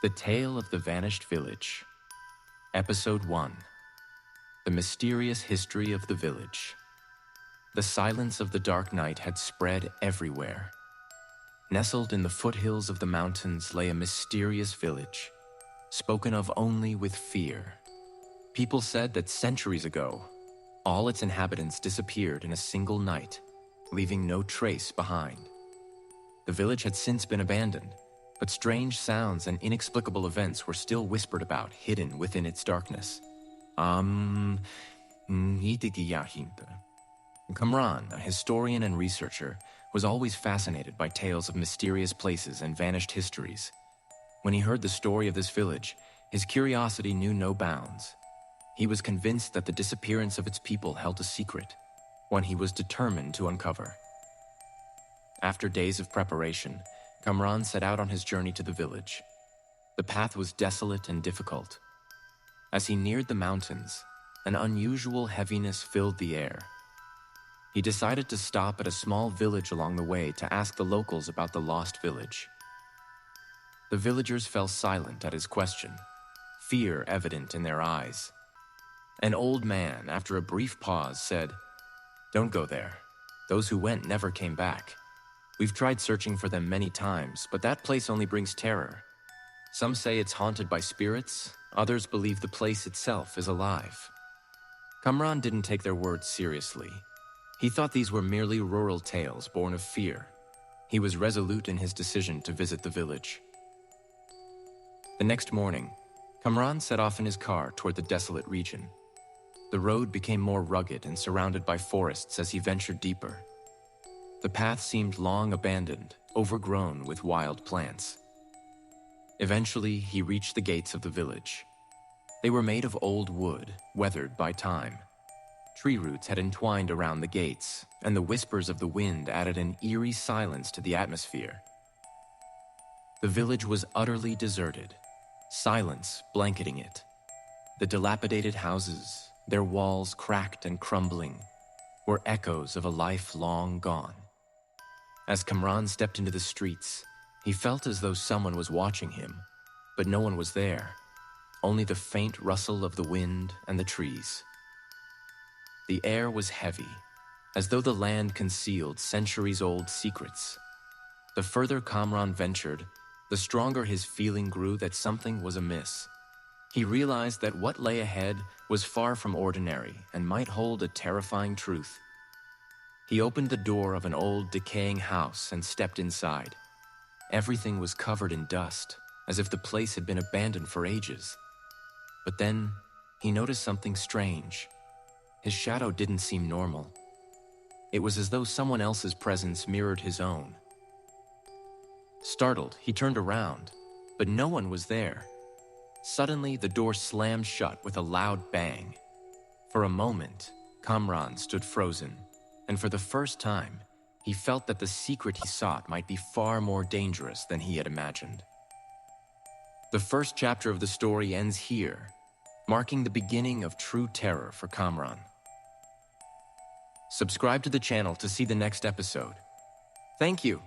The Tale of the Vanished Village. Episode 1. The Mysterious History of the Village. The silence of the dark night had spread everywhere. Nestled in the foothills of the mountains lay a mysterious village, spoken of only with fear. People said that centuries ago, all its inhabitants disappeared in a single night, leaving no trace behind. The village had since been abandoned, but strange sounds and inexplicable events were still whispered about, hidden within its darkness. Kamran, a historian and researcher, was always fascinated by tales of mysterious places and vanished histories. When he heard the story of this village, his curiosity knew no bounds. He was convinced that the disappearance of its people held a secret, one he was determined to uncover. After days of preparation, Kamran set out on his journey to the village. The path was desolate and difficult. As he neared the mountains, an unusual heaviness filled the air. He decided to stop at a small village along the way to ask the locals about the lost village. The villagers fell silent at his question, fear evident in their eyes. An old man, after a brief pause, said, "Don't go there. Those who went never came back. We've tried searching for them many times, but that place only brings terror. Some say it's haunted by spirits, others believe the place itself is alive." Kamran didn't take their words seriously. He thought these were merely rural tales born of fear. He was resolute in his decision to visit the village. The next morning, Kamran set off in his car toward the desolate region. The road became more rugged and surrounded by forests as he ventured deeper. The path seemed long abandoned, overgrown with wild plants. Eventually, he reached the gates of the village. They were made of old wood, weathered by time. Tree roots had entwined around the gates, and the whispers of the wind added an eerie silence to the atmosphere. The village was utterly deserted, silence blanketing it. The dilapidated houses, their walls cracked and crumbling, were echoes of a life long gone. As Kamran stepped into the streets, he felt as though someone was watching him, but no one was there, only the faint rustle of the wind and the trees. The air was heavy, as though the land concealed centuries-old secrets. The further Kamran ventured, the stronger his feeling grew that something was amiss. He realized that what lay ahead was far from ordinary and might hold a terrifying truth. He opened the door of an old, decaying house and stepped inside. Everything was covered in dust, as if the place had been abandoned for ages. But then, he noticed something strange. His shadow didn't seem normal. It was as though someone else's presence mirrored his own. Startled, he turned around, but no one was there. Suddenly, the door slammed shut with a loud bang. For a moment, Kamran stood frozen, and for the first time, he felt that the secret he sought might be far more dangerous than he had imagined. The first chapter of the story ends here, marking the beginning of true terror for Kamran. Subscribe to the channel to see the next episode. Thank you.